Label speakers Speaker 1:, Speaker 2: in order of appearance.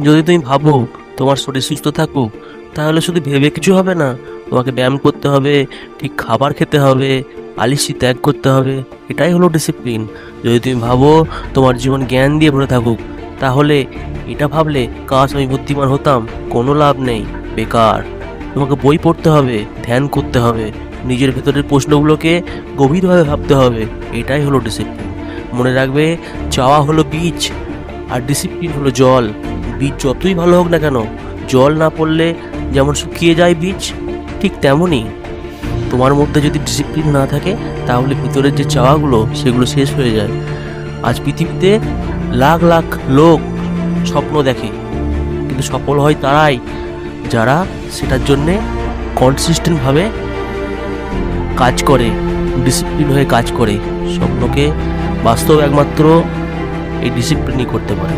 Speaker 1: যদি তুমি ভাবো তোমার শরীর সুস্থ থাকুক, তাহলে শুধু ভেবে কিছু হবে না। তোমাকে ব্যায়াম করতে হবে, ঠিক খাবার খেতে হবে, আলিসি ত্যাগ করতে হবে। এটাই হলো ডিসিপ্লিন। যদি তুমি ভাবো তোমার জীবন জ্ঞান দিয়ে ভরে থাকুক, তাহলে এটা ভাবলে কাশ আমি বুদ্ধিমান হতাম, কোনো লাভ নেই, বেকার। তোমাকে বই পড়তে হবে, ধ্যান করতে হবে, নিজের ভেতরের প্রশ্নগুলোকে গভীরভাবে ভাবতে হবে। এটাই হলো ডিসিপ্লিন। মনে রাখবে, চাওয়া হলো বীজ আর ডিসিপ্লিন হলো জল। বীজ যতই ভালো হোক না কেন, জল না পড়লে যেমন শুকিয়ে যায় বীজ, ঠিক তেমনই তোমার মধ্যে যদি ডিসিপ্লিন না থাকে, তাহলে ভিতরের যে চাওয়াগুলো সেগুলো শেষ হয়ে যায়। আজ পৃথিবীতে লাখ লাখ লোক স্বপ্ন দেখে, কিন্তু সফল হয় তারাই যারা সেটার জন্যে কনসিস্টেন্টভাবে কাজ করে, ডিসিপ্লিন হয়ে কাজ করে। স্বপ্নকে বাস্তব একমাত্র এই ডিসিপ্লিনই করতে পারে।